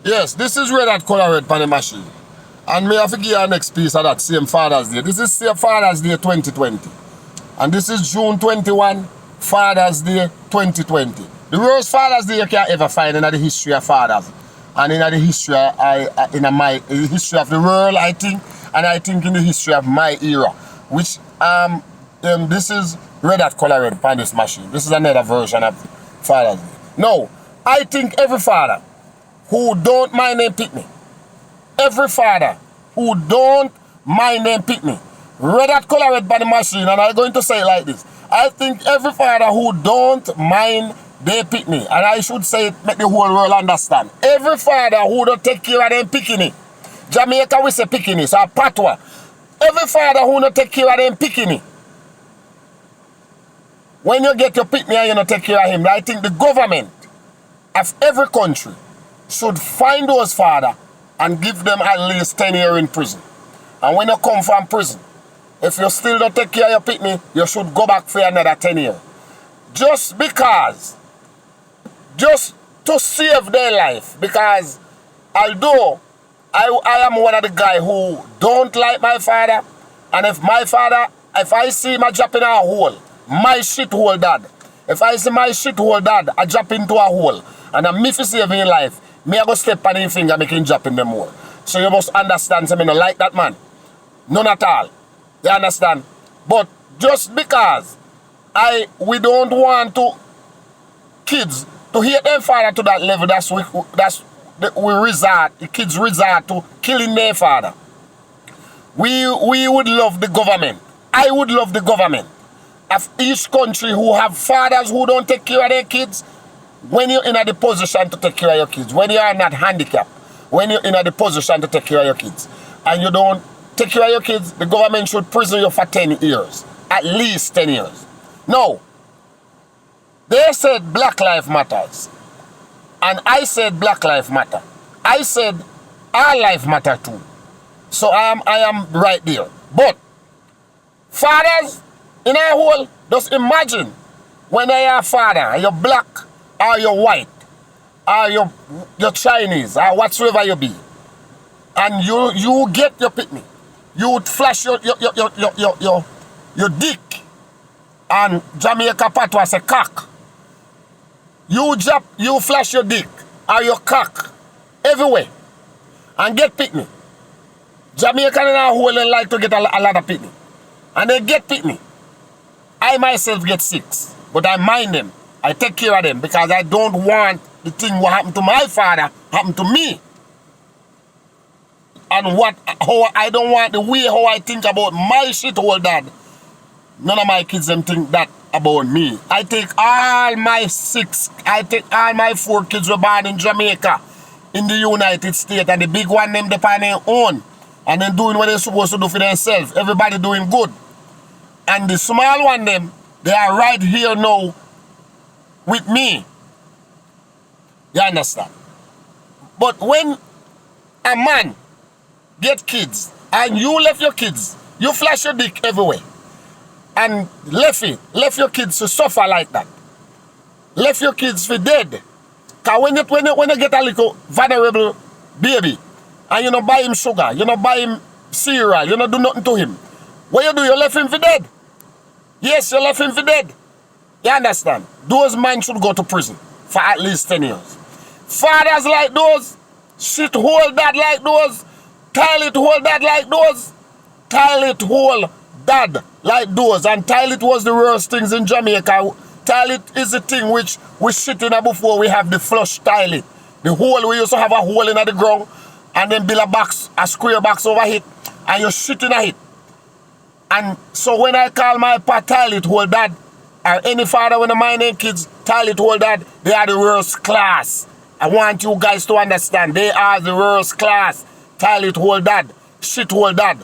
Yes, this is red at color red pan the machine. And me have to give you our next piece of that same Father's Day. This is same Father's Day 2020. And this is June 21, Father's Day 2020. The worst Father's Day you can ever find in the history of fathers. And in the history in the history of the world, I think, and I think in the history of my era. Which this is red at color red pan this machine. This is another version of Father's Day. No, I think every father who don't mind them pick me, every father who don't mind them pick me, red at color red by the machine, and I'm going to say it like this. I think every father who don't mind they pick me, and I should say it make the whole world understand. Every father who don't take care of them picking, Jamaica we say picking, so patois. Every father who don't take care of them picking, when you get your pick me and you don't take care of him, I think the government of every country should find those fathers and give them at least 10 years in prison. And when you come from prison, if you still don't take care of your pitney, you should go back for another 10 years. Just because, just to save their life. Because although I am one of the guys who don't like my father, and if I see him drop in a hole, my shit hole dad. If I see my shit hole dad, I drop into a hole, and I'm me for saving his life, me I go step on his finger, make him drop in them hole. So you must understand, so me no like that man. None at all. You understand? But just because we don't want to kids to hate their father to that level, the kids resort to killing their father. We would love the government. I would love the government of each country who have fathers who don't take care of their kids. When you're in the position to take care of your kids, when you are not handicapped, when you're in the position to take care of your kids, and you don't take care of your kids, the government should prison you for 10 years. At least 10 years. No. They said Black Lives Matters. And I said Black Lives Matter. I said our life matter too. So I am right there. But fathers in our whole, just imagine when you are a father, you're black or you're white or you're Chinese or whatsoever you be, and you get your pitney. You would flash your dick, and Jamaica patois say cock. You flash your dick or your cock everywhere and get pitney. Jamaican in our whole like to get a lot of pitney, and they get pitney. I myself get sick, but I mind them. I take care of them because I don't want the thing what happened to my father happen to me. And how I don't want the way how I think about my shit hole dad. None of my kids them think that about me. I take all my 4 kids were born in Jamaica, in the United States, and the big one them depend on their own. And then doing what they're supposed to do for themselves. Everybody doing good. And the small one them, they are right here now with me. You understand? But when a man get kids, and you left your kids, you flash your dick everywhere, and left your kids to suffer like that. Left your kids for dead. Because when you get a little vulnerable baby, and you don't buy him sugar, you don't buy him cereal, you don't do nothing to him, what you do, you left him for dead. Yes, you left him for dead. You understand? Those men should go to prison for at least 10 years. Fathers like those, shit hole dad like those, toilet hole dad like those, toilet hole dad like those, and toilet was the worst things in Jamaica. Toilet is the thing which we shit in before we have the flush toilet. The hole, we used to have a hole in the ground, and then build a square box over it, and you shit in it. And so when I call my toilet hole dad, or any father when my name kids, toilet hole dad, they are the worst class. I want you guys to understand, they are the worst class. Toilet hole dad, shit hole dad.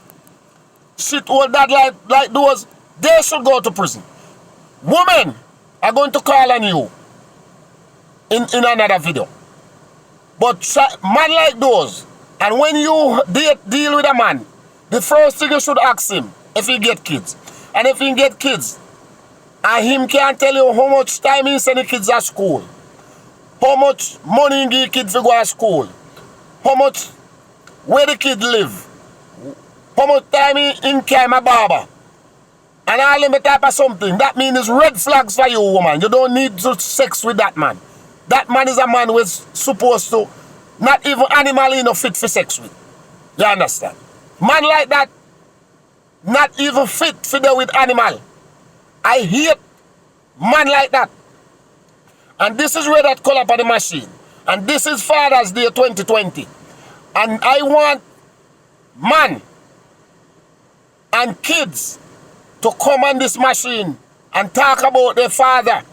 Shit hole dad like those, they should go to prison. Women are going to call on you in another video. But man like those, and when you deal with a man, the first thing you should ask him, if he get kids. And if he get kids, and him can tell you how much time he send the kids at school, how much money he give kids to go to school, how much, where the kid live, how much time in carry my barber, and all them type of something. That means it's red flags for you, woman. You don't need to sex with that man. That man is a man who's supposed to, not even animal enough fit for sex with. You understand? Man like that, not even fit for deal with animal. I hate man like that. And this is where that call up on the machine. And this is Father's Day 2020. And I want man and kids to come on this machine and talk about their father.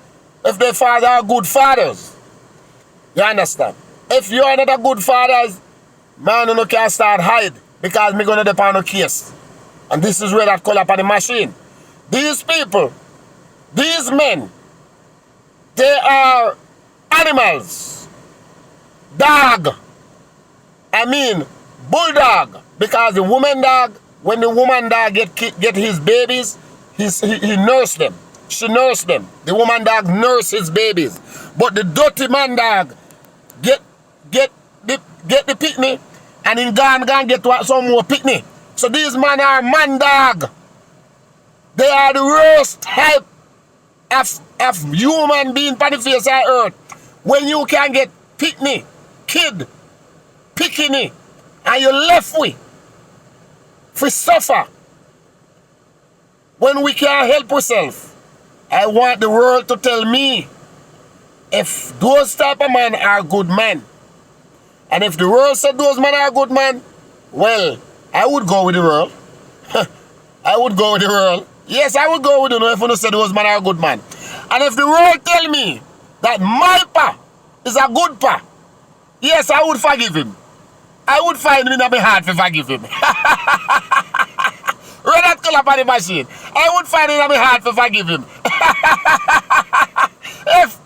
If their father are good fathers. You understand? If you are not a good fathers, man, you can't start hide. Because me gonna depend on a case. And this is where that call up on the machine. These people, these men, they are animals. Dog. I mean, bulldog. Because the woman dog, when the woman dog get his babies, he nurse them. She nurse them. The woman dog nurse his babies. But the dirty man dog get the picnic and in gone get some more picnic. So these men are man dog. They are the worst type of human being on the face of earth. When you can get picnic, kid, picnic, and you left with for suffer. When we can't help ourselves, I want the world to tell me if those type of men are good men. And if the world said those men are good men, well, I would go with the world. I would go with the world. Yes, I would go with the world if you said those men are good men. And if the world tell me that my pa is a good pa, yes, I would forgive him. I would find it in my heart to forgive him. Run that call up on the machine. I would find it in my heart to forgive him. If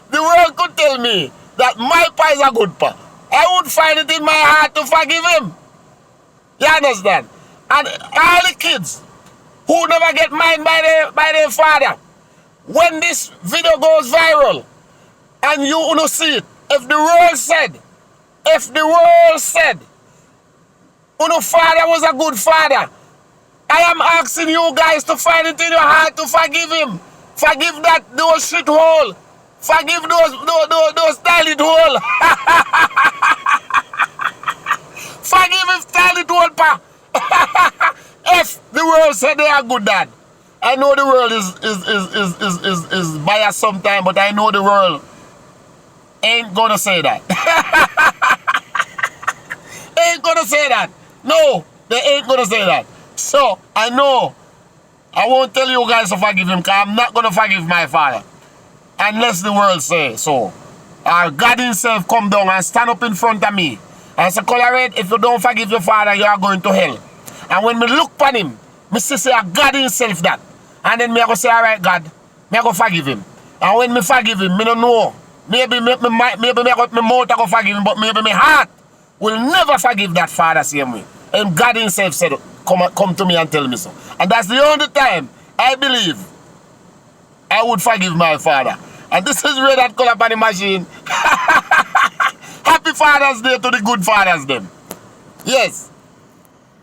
the world could tell me that my pa is a good pa, I would find it in my heart to forgive him. You understand? And all the kids who never get mine by their father, when this video goes viral and you don't see it, if the world said, your father was a good father, I am asking you guys to find it in your heart to forgive him. Forgive those shithole. Forgive those toilet hole. Forgive him toilet hole, pa. If the world said they are good dad. I know the world is biased sometimes, but I know the world ain't gonna say that. Ain't gonna say that. No, they ain't gonna say that. So, I know I won't tell you guys to forgive him because I'm not gonna forgive my father. Unless the world say so. Or God himself come down and stand up in front of me and say, Colorado, if you don't forgive your father, you are going to hell. And when me look upon him, me say God himself that. And then me go say, all right, God, me go forgive him. And when me forgive him, me don't know. Maybe me got my mouth to go forgive him, but maybe my heart will never forgive that father same way. And God himself said, come to me and tell me so. And that's the only time I believe I would forgive my father. And this is where that call up on the machine. Happy Father's Day to the good fathers them. Yes.